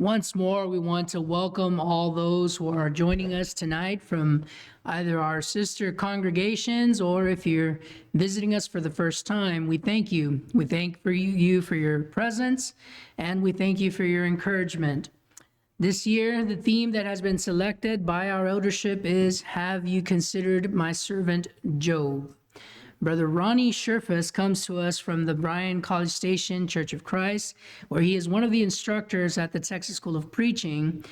Once more, we want to welcome all those who are joining us tonight from either our sister congregations or if you're visiting us for the first time. We thank you. We thank you for your presence, and we thank you for your encouragement. This year, the theme that has been selected by our eldership is Have You Considered My Servant Job? Brother Ronnie Scherffius comes to us from the Bryan College Station Church of Christ, where he is one of the instructors at the Texas School of Preaching.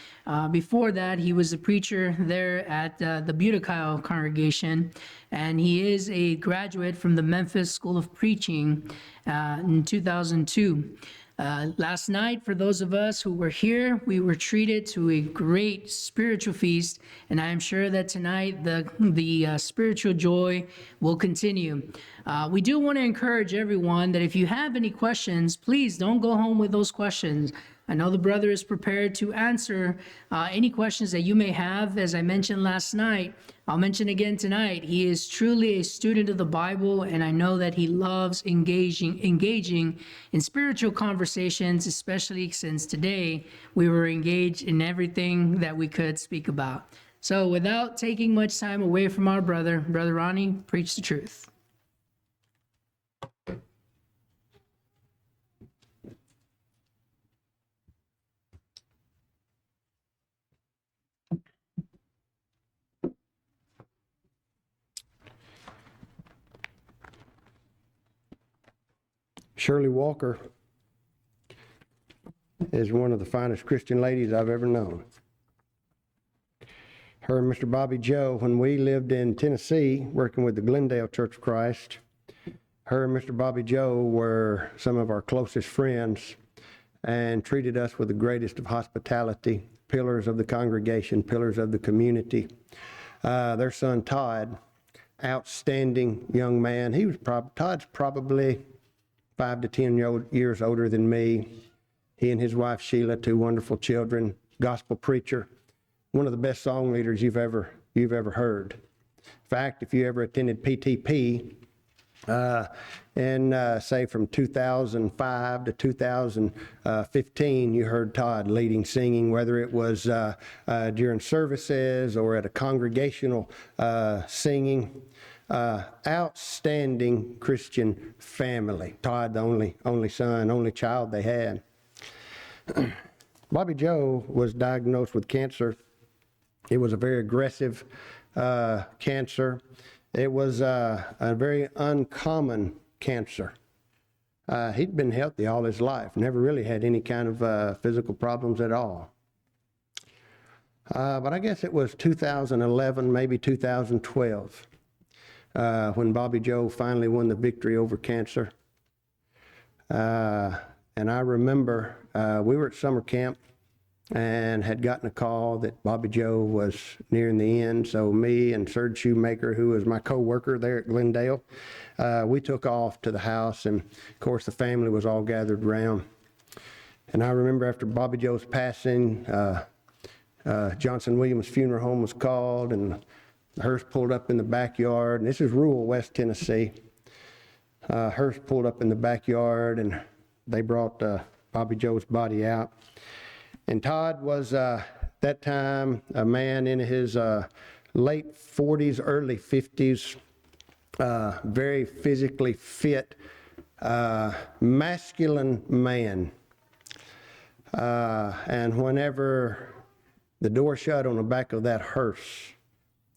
Before that, he was a preacher there at the Butikau congregation, and he is a graduate from the Memphis School of Preaching in 2002. Last night, for those of us who were here, we were treated to a great spiritual feast, and I am sure that tonight the spiritual joy will continue. We do want to encourage everyone that if you have any questions, please don't go home with those questions. I know the brother is prepared to answer any questions that you may have. As I mentioned last night, I'll mention again tonight, he is truly a student of the Bible, and I know that he loves engaging in spiritual conversations, especially since today we were engaged in everything that we could speak about. So without taking much time away from our Brother Ronnie, preach the truth. Shirley Walker is one of the finest Christian ladies I've ever known. Her and Mr. Bobby Joe, when we lived in Tennessee working with the Glendale Church of Christ, her and Mr. Bobby Joe were some of our closest friends and treated us with the greatest of hospitality, pillars of the congregation, pillars of the community. Their son Todd, outstanding young man. Todd's probably 5 to 10 years older than me. He and his wife Sheila, 2 wonderful children, gospel preacher, one of the best song leaders you've ever heard. In fact, if you ever attended PTP, say from 2005 to 2015, you heard Todd leading singing, whether it was during services or at a congregational singing. Outstanding Christian family. Todd, the only son, only child they had. Bobby Joe was diagnosed with cancer. It was a very aggressive cancer. It was a very uncommon cancer. He'd been healthy all his life, never really had any kind of physical problems at all. But I guess it was 2011, maybe 2012. When Bobby Joe finally won the victory over cancer. And I remember we were at summer camp and had gotten a call that Bobby Joe was nearing the end. So me and Serge Shoemaker, who was my co-worker there at Glendale, we took off to the house, and of course the family was all gathered around. And I remember after Bobby Joe's passing, Johnson Williams Funeral Home was called, and the hearse pulled up in the backyard, and this is rural West Tennessee. Hearse pulled up in the backyard, and they brought Bobby Joe's body out. And Todd was, that time, a man in his late 40s, early 50s, very physically fit, masculine man. And whenever the door shut on the back of that hearse,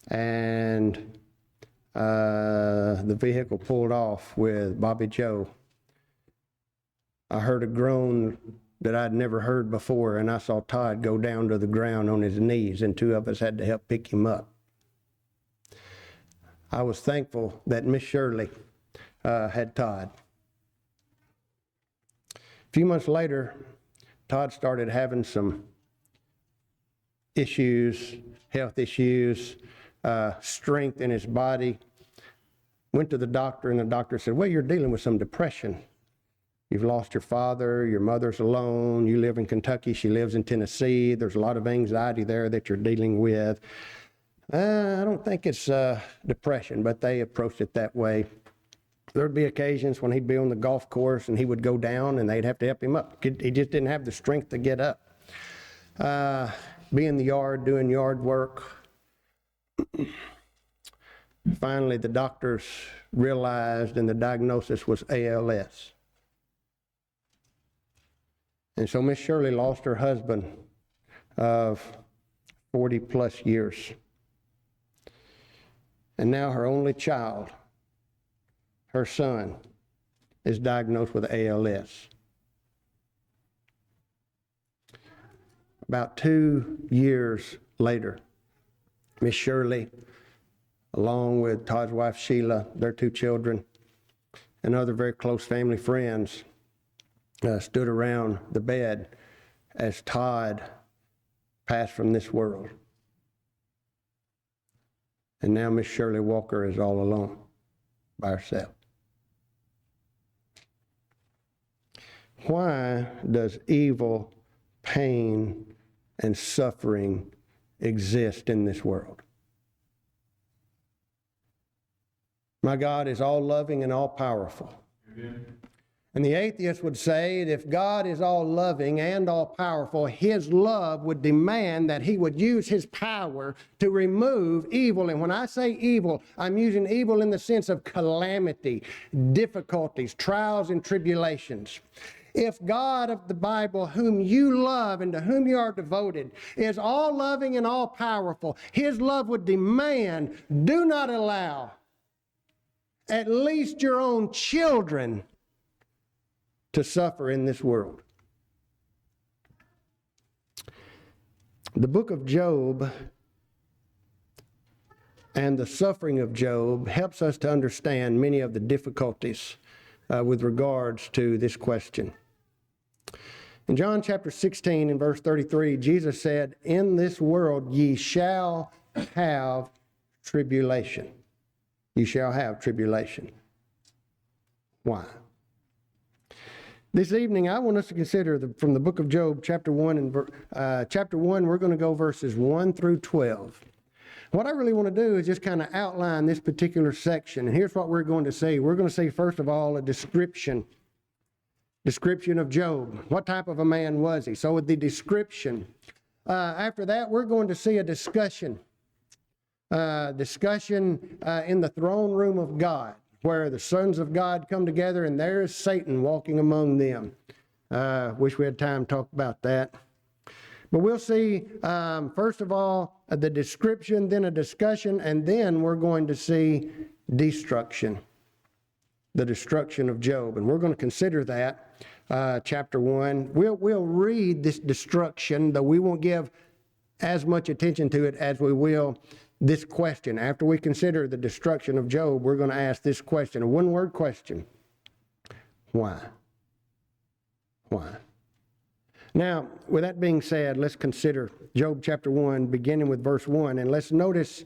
and the vehicle pulled off with Bobby Joe, I heard a groan that I'd never heard before, and I saw Todd go down to the ground on his knees, and 2 of us had to help pick him up. I was thankful that Miss Shirley had Todd. A few months later, Todd started having some issues, health issues, strength in his body. Went to the doctor, and the doctor said, well, you're dealing with some depression. You've lost your father, your mother's alone, you live in Kentucky, she lives in Tennessee, there's a lot of anxiety there that you're dealing with. I don't think it's depression, but they approached it that way. There'd be occasions when he'd be on the golf course and he would go down and they'd have to help him up. He just didn't have the strength to get up. be in the yard doing yard work. Finally, the doctors realized, and the diagnosis was ALS. And so Miss Shirley lost her husband of 40 plus years. And now her only child, her son, is diagnosed with ALS. About 2 years later, Miss Shirley, along with Todd's wife Sheila, their 2 children, and other very close family friends, stood around the bed as Todd passed from this world. And now Miss Shirley Walker is all alone by herself. Why does evil, pain, and suffering exist in this world? My God is all loving and all powerful. Amen. And the atheist would say that if God is all loving and all powerful, his love would demand that he would use his power to remove evil. And when I say evil, I'm using evil in the sense of calamity, difficulties, trials, and tribulations. If God of the Bible, whom you love and to whom you are devoted, is all loving and all powerful, his love would demand, do not allow at least your own children to suffer in this world. The book of Job and the suffering of Job helps us to understand many of the difficulties with regards to this question. In John chapter 16 and verse 33, Jesus said, "In this world ye shall have tribulation." You shall have tribulation. Why? This evening, I want us to consider from the book of Job, chapter 1, we're going to go verses 1 through 12. What I really want to do is just kind of outline this particular section. And here's what we're going to see. We're going to see, first of all, a description of Job. What type of a man was he? So with the description. After that, we're going to see a discussion in the throne room of God, where the sons of God come together, and there is Satan walking among them. Wish we had time to talk about that. But we'll see, first of all, the description, then a discussion, and then we're going to see destruction, the destruction of Job. And we're going to consider that, chapter 1. We'll read this destruction, though we won't give as much attention to it as we will this question. After we consider the destruction of Job, we're going to ask this question, a one-word question. Why? Why? Now, with that being said, let's consider Job chapter 1, beginning with verse 1, and let's notice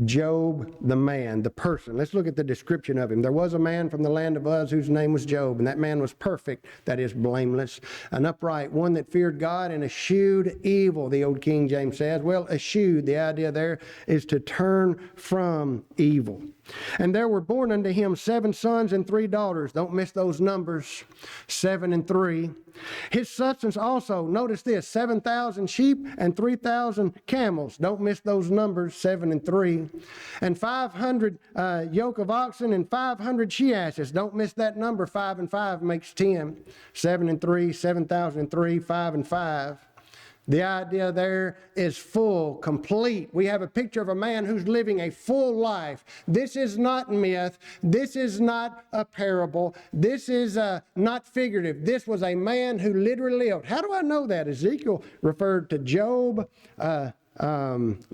Job, the man, the person. Let's look at the description of him. There was a man from the land of Uz whose name was Job, and that man was perfect, that is blameless, an upright, one that feared God and eschewed evil, the old King James says. Well, eschewed, the idea there is to turn from evil. And there were born unto him 7 sons and 3 daughters. Don't miss those numbers, 7 and 3. His substance also, notice this, 7,000 sheep and 3,000 camels. Don't miss those numbers, 7 and 3. And 500 yoke of oxen and 500 she-asses. Don't miss that number, 5 and 5 makes 10. 7 and 3, 7,003, 5 and 5. The idea there is full, complete. We have a picture of a man who's living a full life. This is not myth. This is not a parable. This is not figurative. This was a man who literally lived. How do I know that? Ezekiel referred to Job,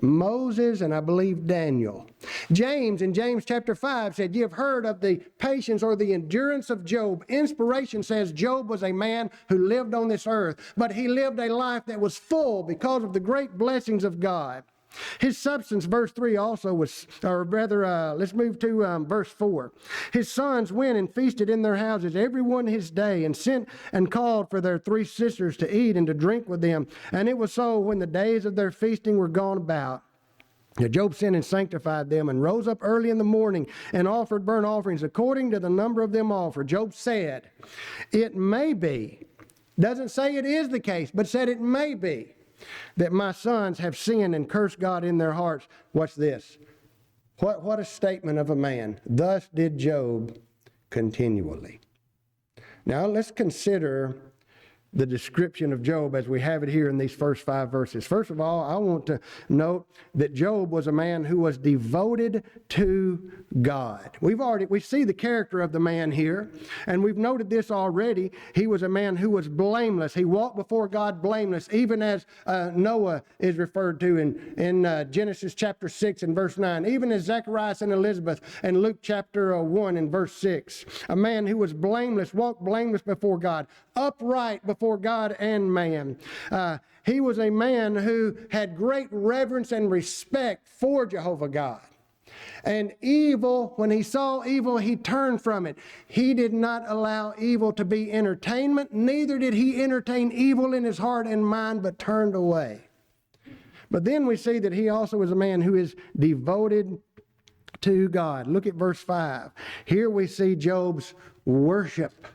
Moses, and I believe Daniel. James, in James chapter 5, said, "You have heard of the patience or the endurance of Job." Inspiration says Job was a man who lived on this earth, but he lived a life that was full because of the great blessings of God. His substance, verse 3 also was, or rather, let's move to verse 4. His sons went and feasted in their houses, every one his day, and sent and called for their 3 sisters to eat and to drink with them. And it was so when the days of their feasting were gone about. Job sinned and sanctified them and rose up early in the morning and offered burnt offerings according to the number of them offered. Job said, "It may be Doesn't say it is the case, but said it may be that my sons have sinned and cursed God in their hearts. Watch this. What a statement of a man. Thus did Job continually. Now let's consider the description of Job as we have it here in these first 5 verses. First of all, I want to note that Job was a man who was devoted to God. We see the character of the man here, and we've noted this already. He was a man who was blameless. He walked before God blameless, even as Noah is referred to in Genesis chapter 6 and verse 9, even as Zacharias and Elizabeth in Luke chapter 1 and verse 6. A man who was blameless, walked blameless before God, upright before God and man. He was a man who had great reverence and respect for Jehovah God. And evil, when he saw evil, he turned from it. He did not allow evil to be entertainment, neither did he entertain evil in his heart and mind, but turned away. But then we see that he also was a man who is devoted to God. Look at verse 5. Here we see Job's worship.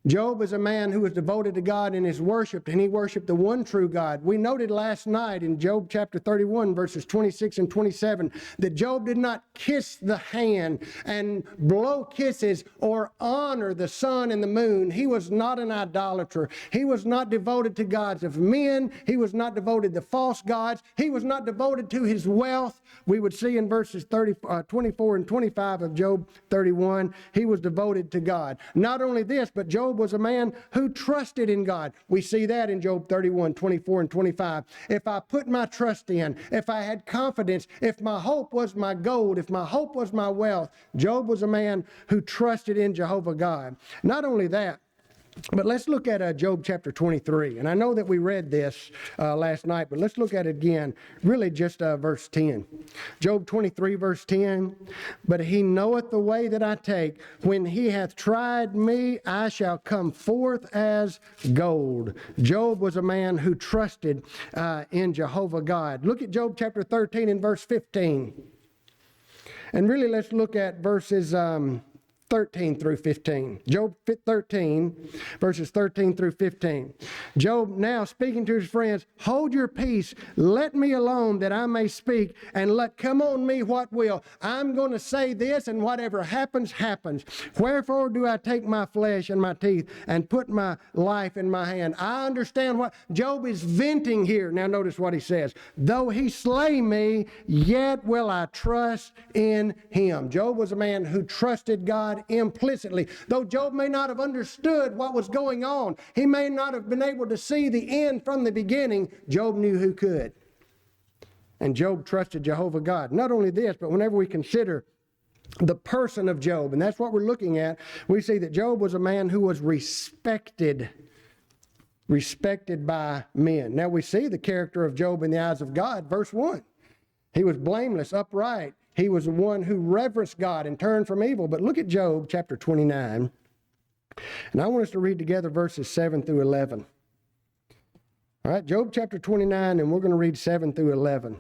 Job is a man who was devoted to God in his worship, and he worshiped the one true God. We noted last night in Job chapter 31, verses 26 and 27, that Job did not kiss the hand and blow kisses or honor the sun and the moon. He was not an idolater. He was not devoted to gods of men. He was not devoted to false gods. He was not devoted to his wealth. We would see in verses 24 and 25 of Job 31, he was devoted to God. Not only this, but Job was a man who trusted in God. We see that in Job 31, 24 and 25. If I put my trust in, if I had confidence, if my hope was my gold, if my hope was my wealth, Job was a man who trusted in Jehovah God. Not only that, but let's look at Job chapter 23. And I know that we read this last night, but let's look at it again. Really just verse 10. Job 23 verse 10. But he knoweth the way that I take. When he hath tried me, I shall come forth as gold. Job was a man who trusted in Jehovah God. Look at Job chapter 13 and verse 15. And really let's look at verses 13 through 15. Job 13, verses 13 through 15. Job now speaking to his friends, hold your peace, let me alone that I may speak, and let come on me what will. I'm going to say this, and whatever happens, happens. Wherefore do I take my flesh and my teeth and put my life in my hand? I understand what Job is venting here. Now notice what he says. Though he slay me, yet will I trust in him. Job was a man who trusted God implicitly. Though Job may not have understood what was going on, he may not have been able to see the end from the beginning, Job knew who could. And Job trusted Jehovah God. Not only this, but whenever we consider the person of Job, and that's what we're looking at, we see that Job was a man who was respected by men. Now we see the character of Job in the eyes of God. Verse 1. He was blameless, upright. He was the one who reverenced God and turned from evil. But look at Job chapter 29. And I want us to read together verses 7 through 11. All right, Job chapter 29, and we're going to read 7 through 11.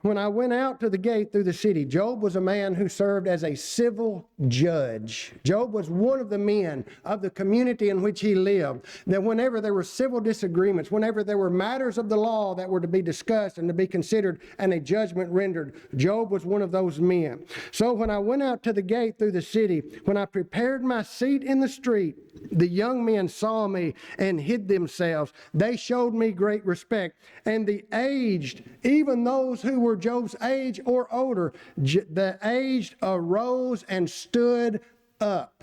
When I went out to the gate through the city, Job was a man who served as a civil judge. Job was one of the men of the community in which he lived, that whenever there were civil disagreements, whenever there were matters of the law that were to be discussed and to be considered and a judgment rendered, Job was one of those men. So when I went out to the gate through the city, when I prepared my seat in the street, the young men saw me and hid themselves. They showed me great respect. And the aged, even those who were Job's age or older, the aged arose and stood up.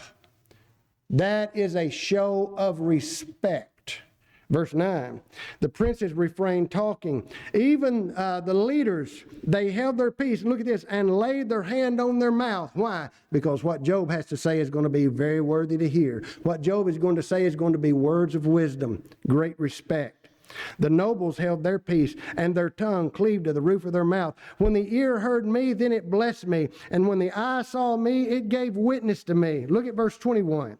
That is a show of respect. Verse 9, the princes refrained talking. Even the leaders, they held their peace. Look at this, and laid their hand on their mouth. Why? Because what Job has to say is going to be very worthy to hear. What Job is going to say is going to be words of wisdom, great respect. The nobles held their peace, and their tongue cleaved to the roof of their mouth. When the ear heard me, then it blessed me. And when the eye saw me, it gave witness to me. Look at verse 21.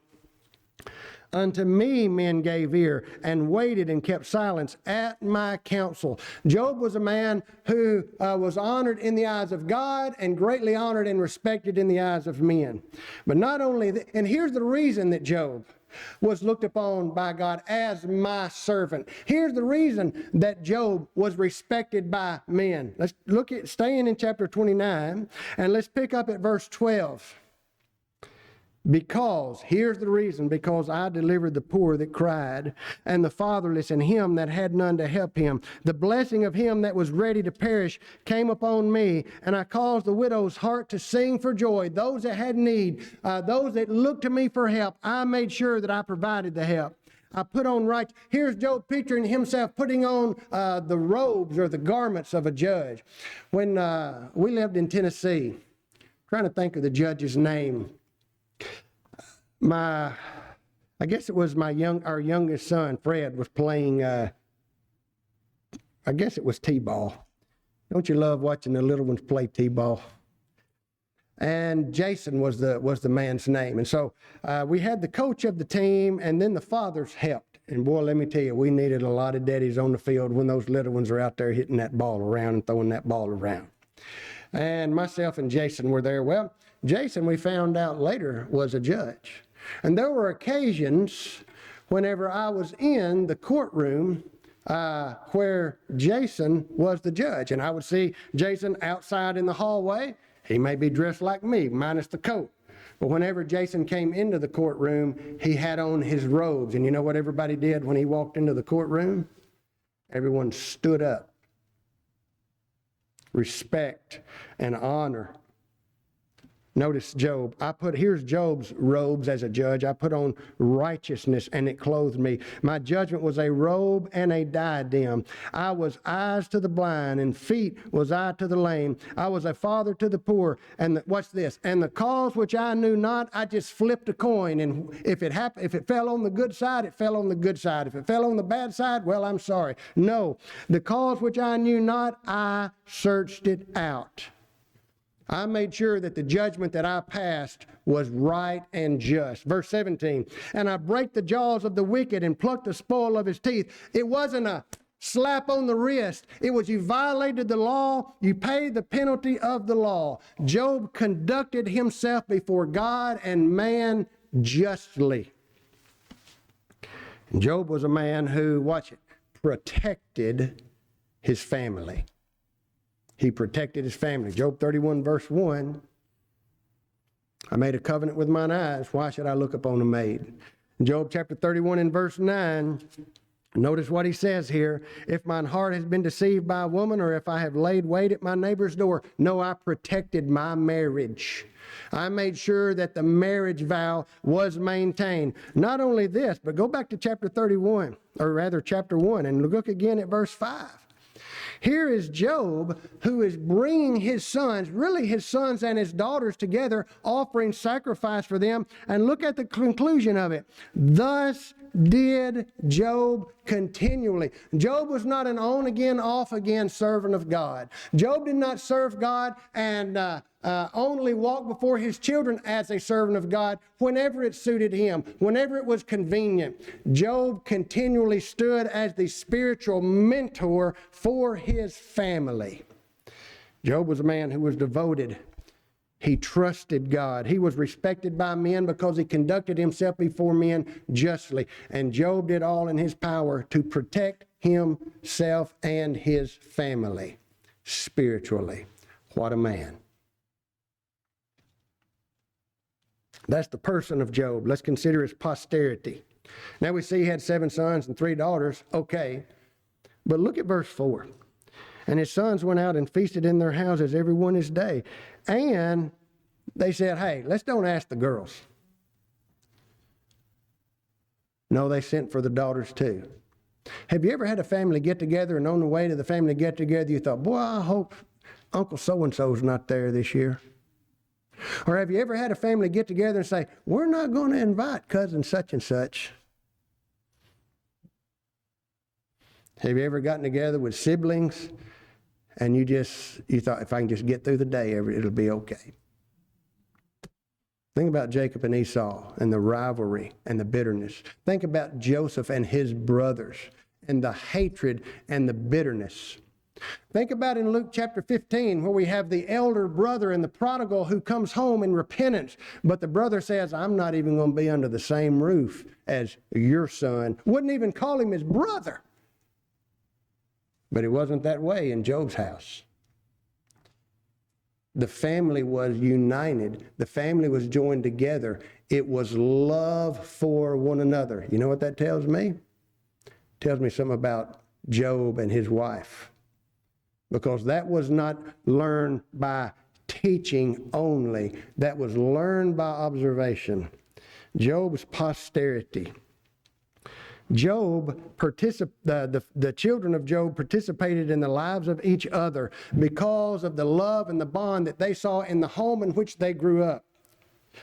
Unto me men gave ear, and waited and kept silence at my counsel. Job was a man who was honored in the eyes of God and greatly honored and respected in the eyes of men. But not only that, and here's the reason that Job was looked upon by God as my servant. Here's the reason that Job was respected by men. Let's look at, staying in chapter 29, and let's pick up at verse 12. Because, here's the reason, because I delivered the poor that cried, and the fatherless, and him that had none to help him. The blessing of him that was ready to perish came upon me, and I caused the widow's heart to sing for joy. Those that had need, those that looked to me for help, I made sure that I provided the help. I put on right. Here's Job picturing himself putting on the robes or the garments of a judge. When we lived in Tennessee, trying to think of the judge's name. I guess it was our youngest son, Fred, was playing, I guess it was T-ball. Don't you love watching the little ones play T-ball? And Jason was the man's name. And so we had the coach of the team, and then the fathers helped. And boy, let me tell you, we needed a lot of daddies on the field when those little ones are out there hitting that ball around and throwing that ball around. And myself and Jason were there. Well, Jason, we found out later, was a judge. And there were occasions whenever I was in the courtroom where Jason was the judge. And I would see Jason outside in the hallway. He may be dressed like me, minus the coat. But whenever Jason came into the courtroom, he had on his robes. And you know what everybody did when he walked into the courtroom? Everyone stood up. Respect and honor. Notice Job. Here's Job's robes as a judge. I put on righteousness, and it clothed me. My judgment was a robe and a diadem. I was eyes to the blind, and feet was I to the lame. I was a father to the poor. And what's this? And the cause which I knew not, I just flipped a coin. And if it fell on the good side, it fell on the good side. If it fell on the bad side, well, I'm sorry. No, the cause which I knew not, I searched it out. I made sure that the judgment that I passed was right and just. Verse 17, and I break the jaws of the wicked and pluck the spoil of his teeth. It wasn't a slap on the wrist. It was, you violated the law, you paid the penalty of the law. Job conducted himself before God and man justly. And Job was a man who, watch it, protected his family. He protected his family. Job 31, verse 1. I made a covenant with mine eyes. Why should I look upon a maid? Job chapter 31 and verse 9. Notice what he says here. If mine heart has been deceived by a woman, or if I have laid wait at my neighbor's door. No, I protected my marriage. I made sure that the marriage vow was maintained. Not only this, but go back to chapter 31, or rather chapter 1, and look again at verse 5. Here is Job, who is bringing his sons, really his sons and his daughters together, offering sacrifice for them. And look at the conclusion of it. Thus did Job continually. Job was not an on-again, off-again servant of God. Job did not serve God and only walk before his children as a servant of God whenever it suited him, whenever it was convenient. Job continually stood as the spiritual mentor for his family. Job was a man who was devoted. He trusted God. He was respected by men because he conducted himself before men justly. And Job did all in his power to protect himself and his family spiritually. What a man. That's the person of Job. Let's consider his posterity. Now we see he had 7 sons and 3 daughters. Okay. But look at verse 4. And his sons went out and feasted in their houses every one his day. And they said, hey, let's don't ask the girls. No, they sent for the daughters too. Have you ever had a family get together, and on the way to the family get together, you thought, boy, I hope Uncle so-and-so's not there this year? Or have you ever had a family get together and say, we're not going to invite cousin such and such? Have you ever gotten together with siblings and you thought, if I can just get through the day, it'll be okay? Think about Jacob and Esau and the rivalry and the bitterness. Think about Joseph and his brothers and the hatred and the bitterness. Think about in Luke chapter 15 where we have the elder brother and the prodigal who comes home in repentance. But the brother says, I'm not even going to be under the same roof as your son. Wouldn't even call him his brother. But it wasn't that way in Job's house. The family was united. The family was joined together. It was love for one another. You know what that tells me? It tells me something about Job and his wife. Because that was not learned by teaching only. That was learned by observation. Job's posterity. The children of Job participated in the lives of each other because of the love and the bond that they saw in the home in which they grew up.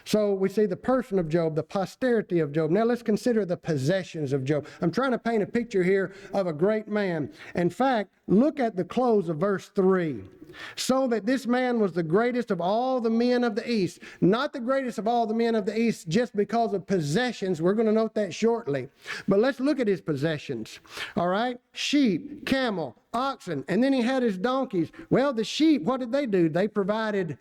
So we see the person of Job, the posterity of Job. Now let's consider the possessions of Job. I'm trying to paint a picture here of a great man. In fact, look at the close of verse 3. So that this man was the greatest of all the men of the East. Not the greatest of all the men of the East just because of possessions. We're going to note that shortly. But let's look at his possessions. All right? Sheep, camel, oxen, and then he had his donkeys. Well, the sheep, what did they do? They provided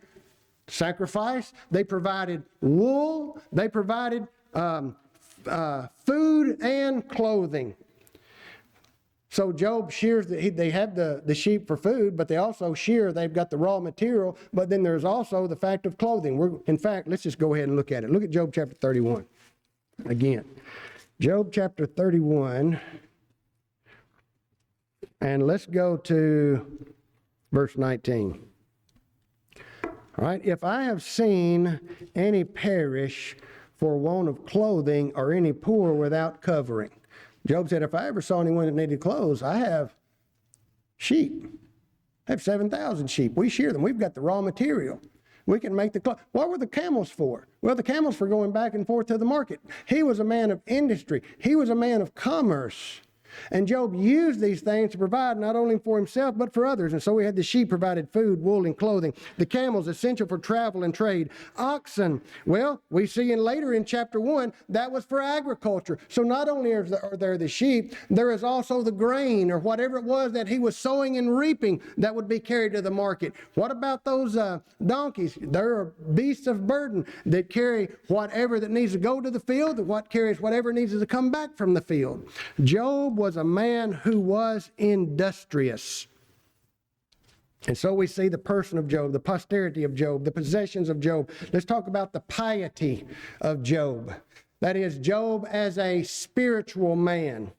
sacrifice. They provided wool. They provided food and clothing. So Job shears, they have the sheep for food, but they also shear, they've got the raw material, but then there's also the fact of clothing. In fact, let's just go ahead and look at it. Look at Job chapter 31 again. Job chapter 31, and let's go to verse 19. All right, if I have seen any perish for want of clothing or any poor without covering. Job said, if I ever saw anyone that needed clothes, I have sheep. I have 7,000 sheep. We shear them. We've got the raw material. We can make the clothes. What were the camels for? Well, the camels for going back and forth to the market. He was a man of industry. He was a man of commerce. And Job used these things to provide not only for himself, but for others. And so we had the sheep provided food, wool, and clothing. The camels, essential for travel and trade. Oxen, well, we see later in chapter 1, that was for agriculture. So not only are there the sheep, there is also the grain or whatever it was that he was sowing and reaping that would be carried to the market. What about those donkeys? There are beasts of burden that carry whatever that needs to go to the field, what carries whatever needs to come back from the field. Job was a man who was industrious. And so we see the person of Job, the posterity of Job, the possessions of Job. Let's talk about the piety of Job. That is, Job as a spiritual man.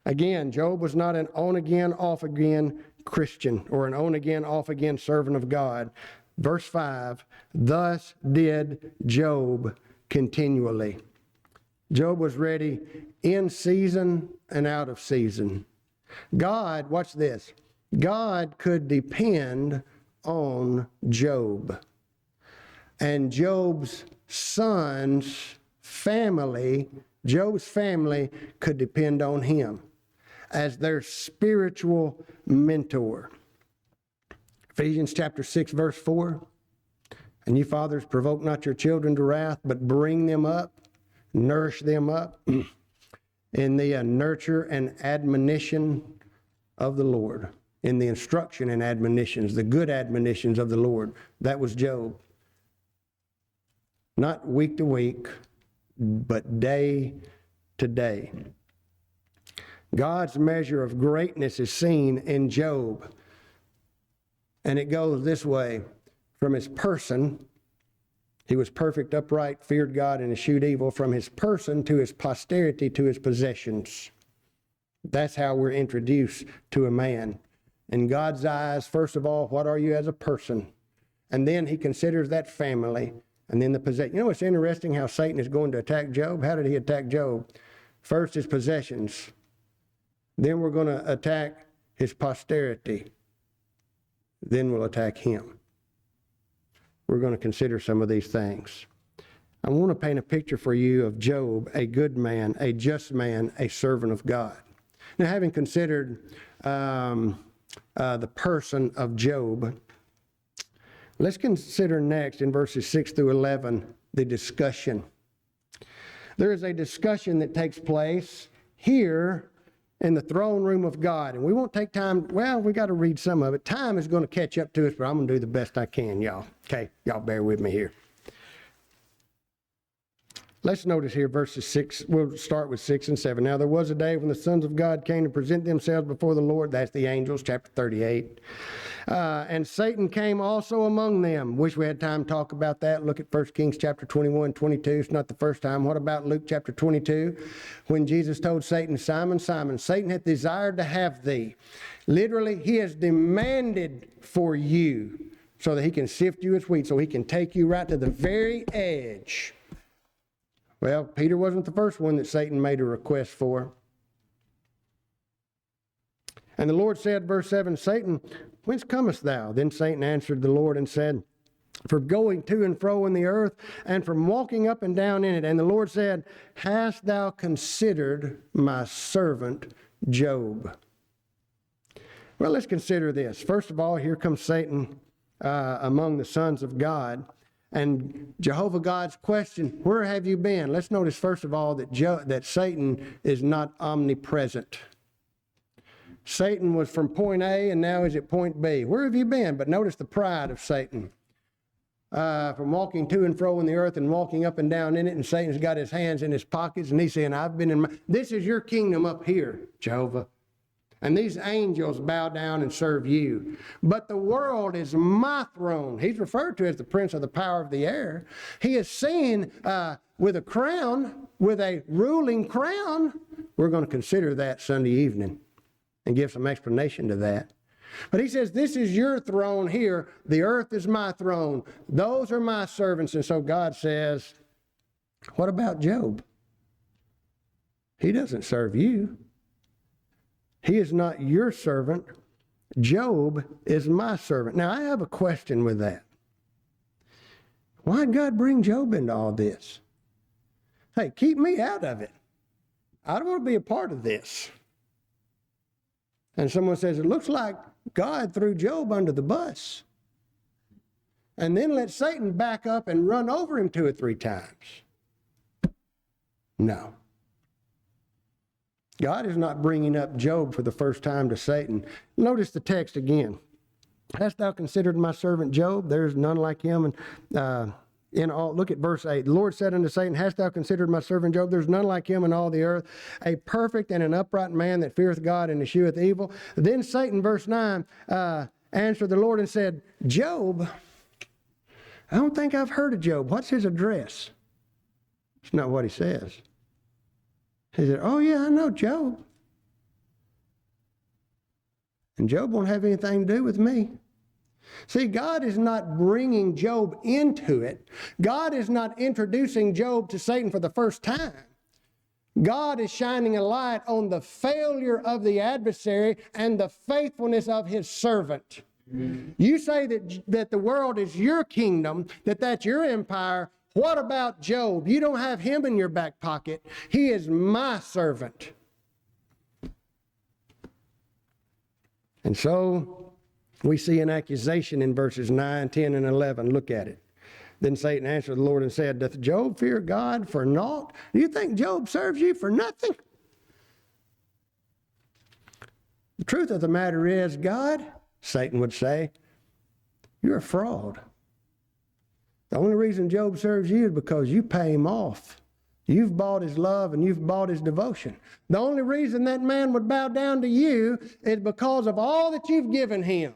Again, Job was not an on-again, off-again Christian or an on-again, off-again servant of God. Verse 5, thus did Job continually. Job was ready in season and out of season. God, watch this, God could depend on Job. And Job's sons' family, Job's family could depend on him as their spiritual mentor. Ephesians chapter 6, verse 4, and you fathers provoke not your children to wrath, but bring them up, nourish them up in the nurture and admonition of the Lord, in the instruction and admonitions, the good admonitions of the Lord. That was Job. Not week to week, but day to day. God's measure of greatness is seen in Job. And it goes this way, from his person. He was perfect, upright, feared God, and eschewed evil, from his person to his posterity to his possessions. That's how we're introduced to a man. In God's eyes, first of all, what are you as a person? And then he considers that family, and then the possession. You know, it's interesting how Satan is going to attack Job. How did he attack Job? First, his possessions. Then we're going to attack his posterity. Then we'll attack him. We're going to consider some of these things. I want to paint a picture for you of Job, a good man, a just man, a servant of God. Now, having considered the person of Job, let's consider next in verses 6 through 11 the discussion. There is a discussion that takes place here in the throne room of God. And we won't take time. Well, we got to read some of it. Time is going to catch up to us, but I'm going to do the best I can, y'all. Okay, y'all bear with me here. Let's notice here verses 6. We'll start with 6 and 7. Now there was a day when the sons of God came to present themselves before the Lord. That's the angels, chapter 38. And Satan came also among them. Wish we had time to talk about that. Look at 1 Kings chapter 21, 22. It's not the first time. What about Luke chapter 22? When Jesus told Satan, Simon, Simon, Satan hath desired to have thee. Literally, he has demanded for you so that he can sift you as wheat, so he can take you right to the very edge. Well, Peter wasn't the first one that Satan made a request for. And the Lord said, verse 7, Satan, whence comest thou? Then Satan answered the Lord and said, from going to and fro in the earth, and from walking up and down in it. And the Lord said, hast thou considered my servant Job? Well, let's consider this. First of all, here comes Satan among the sons of God. And Jehovah God's question, where have you been? Let's notice, first of all, that Satan is not omnipresent. Satan was from point A and now is at point B. Where have you been? But notice the pride of Satan. From walking to and fro in the earth and walking up and down in it, and Satan's got his hands in his pockets, and he's saying, I've been in this is your kingdom up here, Jehovah. And these angels bow down and serve you. But the world is my throne. He's referred to as the prince of the power of the air. He is seen with a crown, with a ruling crown. We're going to consider that Sunday evening and give some explanation to that. But he says, this is your throne here. The earth is my throne. Those are my servants. And so God says, what about Job? He doesn't serve you. He is not your servant. Job is my servant. Now, I have a question with that. Why did God bring Job into all this? Hey, keep me out of it. I don't want to be a part of this. And someone says, it looks like God threw Job under the bus. And then let Satan back up and run over him 2 or 3 times. No. God is not bringing up Job for the first time to Satan. Notice the text again. Hast thou considered my servant Job? There is none like him. And in all, look at verse 8. The Lord said unto Satan, hast thou considered my servant Job? There's none like him in all the earth, a perfect and an upright man that feareth God and escheweth evil. Then Satan, verse 9, answered the Lord and said, Job, I don't think I've heard of Job. What's his address? It's not what he says. He said, oh yeah, I know Job. And Job won't have anything to do with me. See, God is not bringing Job into it. God is not introducing Job to Satan for the first time. God is shining a light on the failure of the adversary and the faithfulness of his servant. You say that the world is your kingdom, that's your empire. What about Job? You don't have him in your back pocket. He is my servant. And so we see an accusation in verses 9, 10, and 11. Look at it. Then Satan answered the Lord and said, doth Job fear God for naught? Do you think Job serves you for nothing? The truth of the matter is, God, Satan would say, you're a fraud. The only reason Job serves you is because you pay him off. You've bought his love and you've bought his devotion. The only reason that man would bow down to you is because of all that you've given him.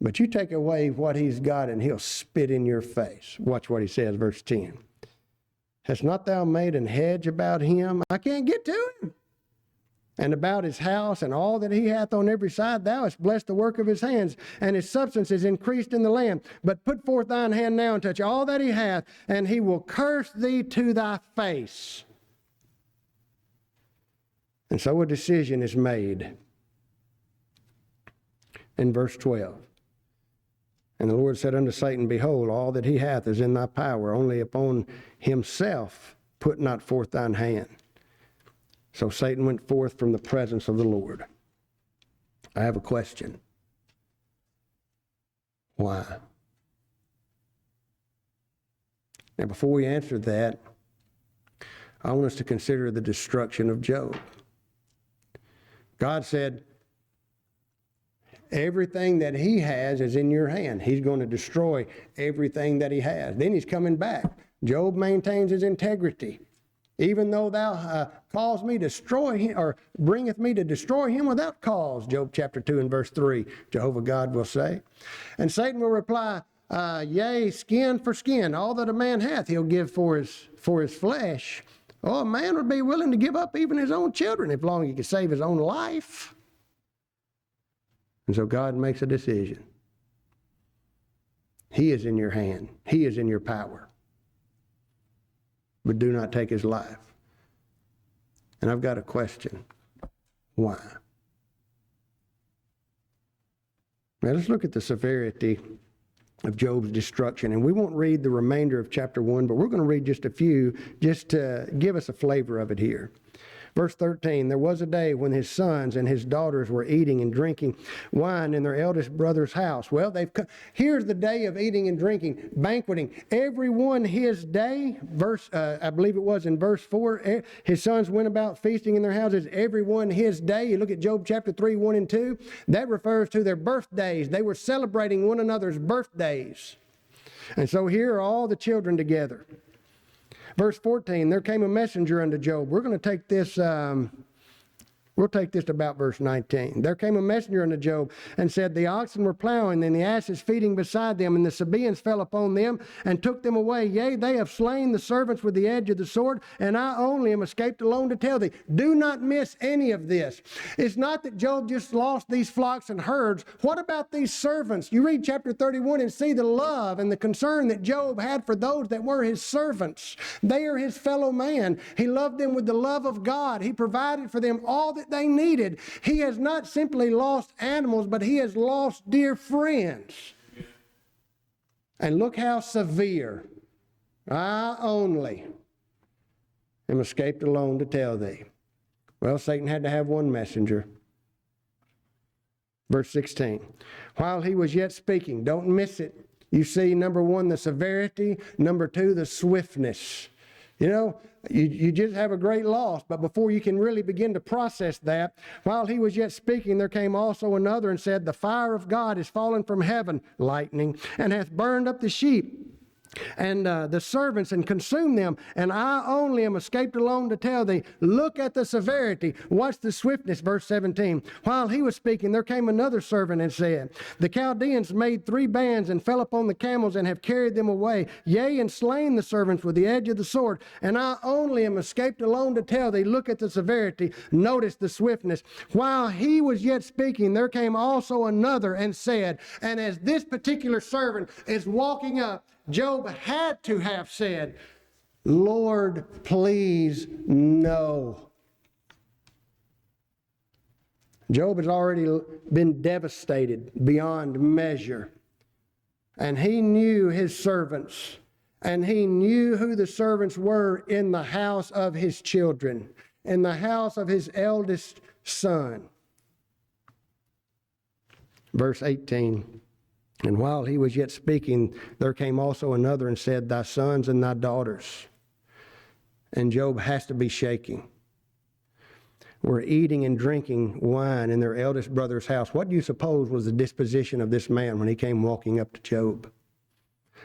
But you take away what he's got and he'll spit in your face. Watch what he says, verse 10. Hast not thou made an hedge about him? I can't get to him. And about his house and all that he hath on every side, thou hast blessed the work of his hands, and his substance is increased in the land. But put forth thine hand now and touch all that he hath, and he will curse thee to thy face. And so a decision is made. In verse 12. And the Lord said unto Satan, behold, all that he hath is in thy power, only upon himself put not forth thine hand. So Satan went forth from the presence of the Lord. I have a question. Why? Now, before we answer that, I want us to consider the destruction of Job. God said, everything that he has is in your hand. He's going to destroy everything that he has. Then he's coming back. Job maintains his integrity. Even though thou cause me to destroy him, or bringeth me to destroy him without cause, Job chapter 2 and verse 3, Jehovah God will say. And Satan will reply, yea, skin for skin, all that a man hath he'll give for his flesh. Oh, a man would be willing to give up even his own children if long he could save his own life. And so God makes a decision. He is in your hand. He is in your power. But do not take his life. And I've got a question. Why? Now let's look at the severity of Job's destruction. And we won't read the remainder of chapter 1, but we're going to read just a few just to give us a flavor of it here. Verse 13, there was a day when his sons and his daughters were eating and drinking wine in their eldest brother's house. Well, here's the day of eating and drinking, banqueting. Everyone his day, I believe it was in verse 4, his sons went about feasting in their houses, everyone his day. You look at Job chapter 3, 1 and 2, that refers to their birthdays. They were celebrating one another's birthdays. And so here are all the children together. Verse 14, there came a messenger unto Job. We're going to take this, we'll take this to about verse 19. There came a messenger unto Job and said, the oxen were plowing and the asses feeding beside them, and the Sabaeans fell upon them and took them away. Yea, they have slain the servants with the edge of the sword, and I only am escaped alone to tell thee. Do not miss any of this. It's not that Job just lost these flocks and herds. What about these servants? You read chapter 31 and see the love and the concern that Job had for those that were his servants. They are his fellow man. He loved them with the love of God. He provided for them all that they needed. He has not simply lost animals, but he has lost dear friends. And look how severe. I only am escaped alone to tell thee. Well, Satan had to have one messenger. Verse 16. While he was yet speaking, don't miss it. You see, number one, the severity. Number two, the swiftness. You know, you just have a great loss, but before you can really begin to process that, while he was yet speaking, there came also another and said, the fire of God is fallen from heaven, lightning, and hath burned up the sheep and the servants and consumed them, and I only am escaped alone to tell thee. Look at the severity. Watch the swiftness, verse 17. While he was speaking, there came another servant and said, the Chaldeans made 3 bands and fell upon the camels and have carried them away, yea, and slain the servants with the edge of the sword, and I only am escaped alone to tell thee. Look at the severity. Notice the swiftness. While he was yet speaking, there came also another and said, and as this particular servant is walking up, Job had to have said, Lord, please, no. Job has already been devastated beyond measure. And he knew his servants. And he knew who the servants were in the house of his children, in the house of his eldest son. Verse 18. And while he was yet speaking, there came also another and said, thy sons and thy daughters. And Job has to be shaking. Were eating and drinking wine in their eldest brother's house. What do you suppose was the disposition of this man when he came walking up to Job?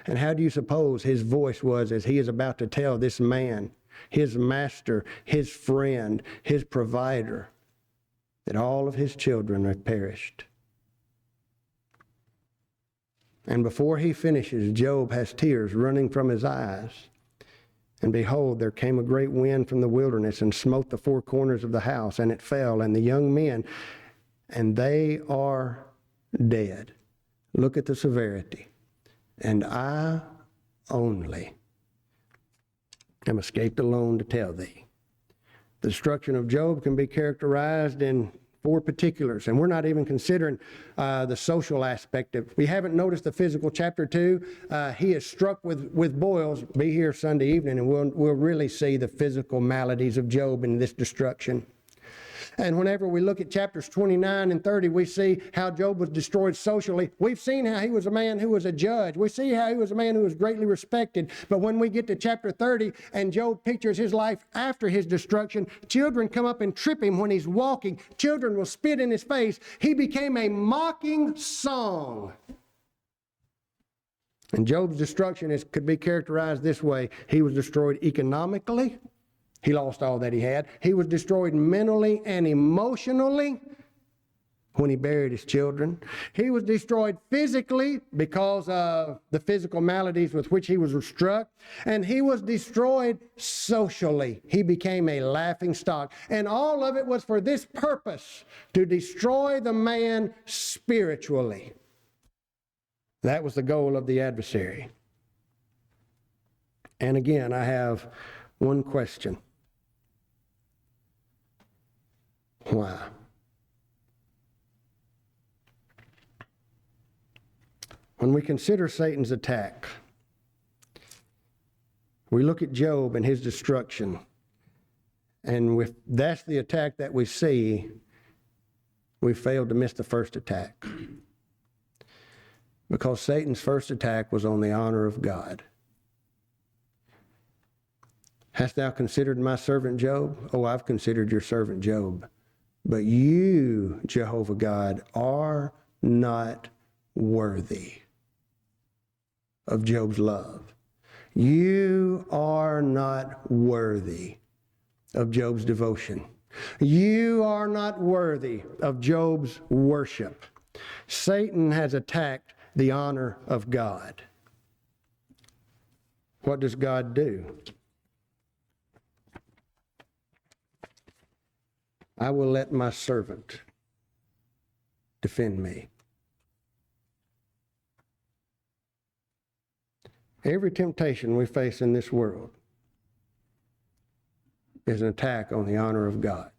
And how do you suppose his voice was as he is about to tell this man, his master, his friend, his provider, that all of his children have perished? And before he finishes, Job has tears running from his eyes. And behold, there came a great wind from the wilderness and smote the 4 corners of the house, and it fell, and the young men, and they are dead. Look at the severity. And I only am escaped alone to tell thee. The destruction of Job can be characterized in 4 particulars, and we're not even considering the social aspect of it. We haven't noticed the physical. Chapter 2, he is struck with boils. Be here Sunday evening, and we'll really see the physical maladies of Job in this destruction. And whenever we look at chapters 29 and 30, we see how Job was destroyed socially. We've seen how he was a man who was a judge. We see how he was a man who was greatly respected. But when we get to chapter 30 and Job pictures his life after his destruction, children come up and trip him when he's walking. Children will spit in his face. He became a mocking song. And Job's destruction could be characterized this way. He was destroyed economically. He lost all that he had. He was destroyed mentally and emotionally when he buried his children. He was destroyed physically because of the physical maladies with which he was struck. And he was destroyed socially. He became a laughing stock. And all of it was for this purpose, to destroy the man spiritually. That was the goal of the adversary. And again, I have one question. Why? When we consider Satan's attack, we look at Job and his destruction, and if that's the attack that we see, we failed to miss the first attack. Because Satan's first attack was on the honor of God. Hast thou considered my servant Job? Oh, I've considered your servant Job. But you, Jehovah God, are not worthy of Job's love. You are not worthy of Job's devotion. You are not worthy of Job's worship. Satan has attacked the honor of God. What does God do? I will let my servant defend me. Every temptation we face in this world is an attack on the honor of God.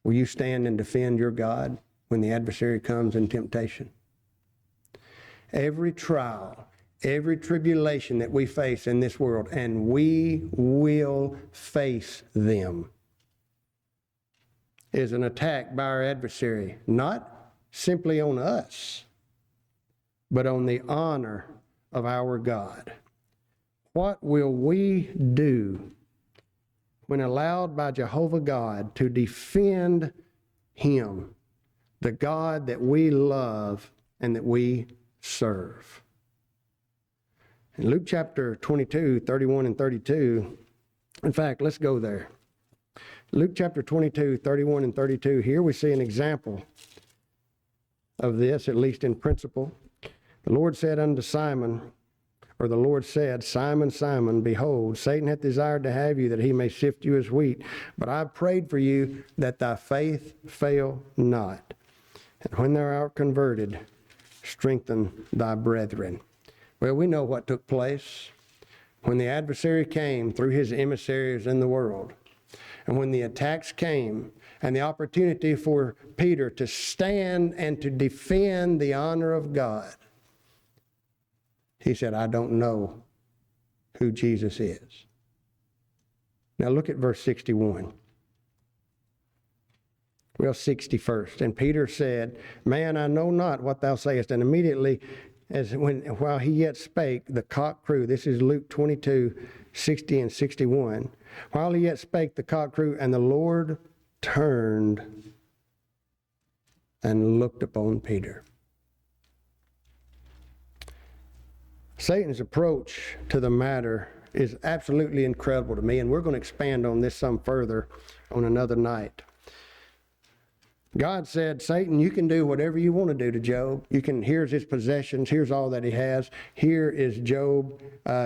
Will you stand and defend your God when the adversary comes in temptation? Every trial, every tribulation that we face in this world, and we will face them, is an attack by our adversary, not simply on us, but on the honor of our God. What will we do when allowed by Jehovah God to defend him, the God that we love and that we serve? In Luke chapter 22, 31 and 32, in fact, let's go there. Luke chapter 22, 31 and 32, here we see an example of this, at least in principle. The Lord said unto Simon, or the Lord said, Simon, Simon, behold, Satan hath desired to have you, that he may sift you as wheat. But I prayed for you, that thy faith fail not. And when thou art converted, strengthen thy brethren. Well, we know what took place when the adversary came through his emissaries in the world. And when the attacks came and the opportunity for Peter to stand and to defend the honor of God, he said, I don't know who Jesus is. Now look at verse 61. Well, 61st. And Peter said, Man, I know not what thou sayest. And immediately, while he yet spake, the cock crew. This is Luke 22, 60 and 61. While he yet spake, the cock crew, and the Lord turned and looked upon Peter. Satan's approach to the matter is absolutely incredible to me, and we're going to expand on this some further on another night. God said, Satan, you can do whatever you want to do to Job. Here's his possessions, here's all that he has. Here is Job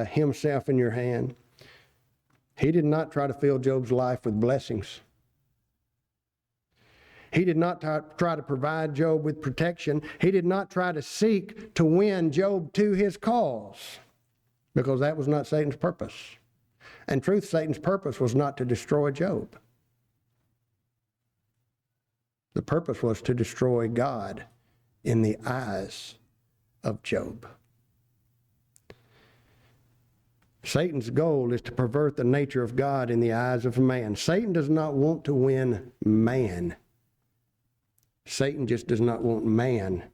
himself in your hand. He did not try to fill Job's life with blessings. He did not try to provide Job with protection. He did not try to seek to win Job to his cause, because that was not Satan's purpose. And truth, Satan's purpose was not to destroy Job. The purpose was to destroy God in the eyes of Job. Satan's goal is to pervert the nature of God in the eyes of man. Satan does not want to win man. Satan just does not want man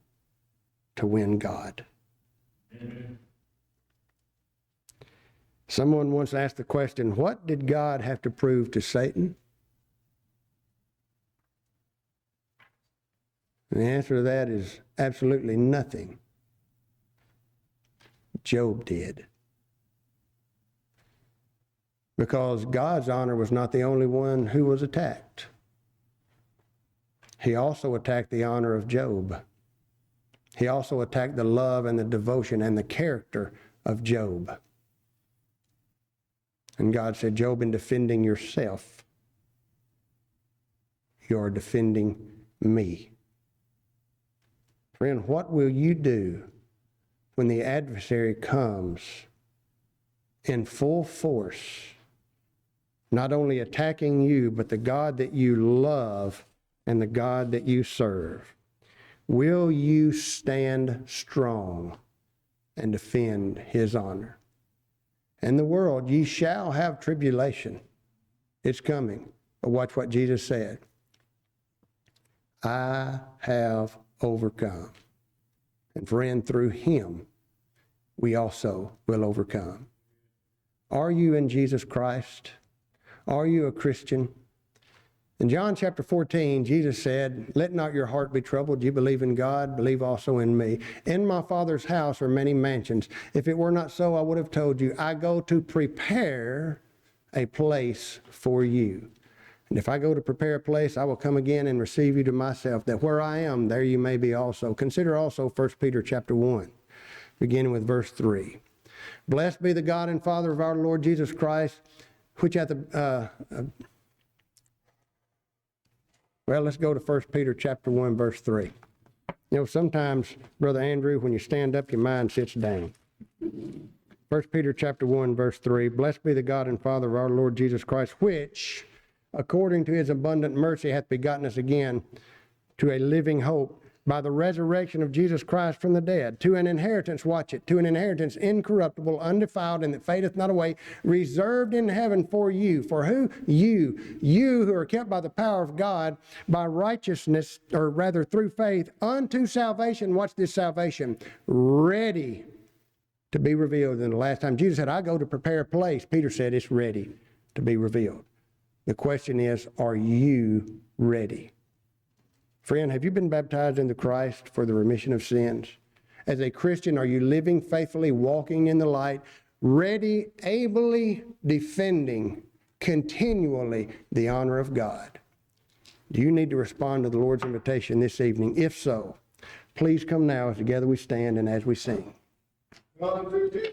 to win God. Amen. Someone once asked the question, what did God have to prove to Satan? And the answer to that is absolutely nothing. Job did. Because God's honor was not the only one who was attacked. He also attacked the honor of Job. He also attacked the love and the devotion and the character of Job. And God said, Job, in defending yourself, you're defending me. Friend, what will you do when the adversary comes in full force, not only attacking you, but the God that you love and the God that you serve? Will you stand strong and defend his honor? In the world, ye shall have tribulation. It's coming. But watch what Jesus said. I have overcome. And friend, through him, we also will overcome. Are you in Jesus Christ? Are you a Christian? In John chapter 14, Jesus said, let not your heart be troubled. You believe in God, believe also in me. In my Father's house are many mansions. If it were not so, I would have told you, I go to prepare a place for you. And if I go to prepare a place, I will come again and receive you to myself, that where I am, there you may be also. Consider also 1 Peter chapter 1, beginning with verse 3. Blessed be the God and Father of our Lord Jesus Christ, which at the... Well, let's go to 1 Peter chapter 1, verse 3. You know, sometimes, Brother Andrew, when you stand up, your mind sits down. 1 Peter chapter 1, verse 3. Blessed be the God and Father of our Lord Jesus Christ, which, according to his abundant mercy, hath begotten us again to a living hope by the resurrection of Jesus Christ from the dead, to an inheritance, watch it, to an inheritance incorruptible, undefiled, and that fadeth not away, reserved in heaven for you. For who? You who are kept by the power of God, by righteousness, or rather through faith, unto salvation. Watch this salvation, ready to be revealed in the last time. Jesus said, I go to prepare a place. Peter said, it's ready to be revealed. The question is, are you ready? Friend, have you been baptized into Christ for the remission of sins? As a Christian, are you living faithfully, walking in the light, ready, ably defending continually the honor of God? Do you need to respond to the Lord's invitation this evening? If so, please come now as together we stand and as we sing. 1, 2, 3.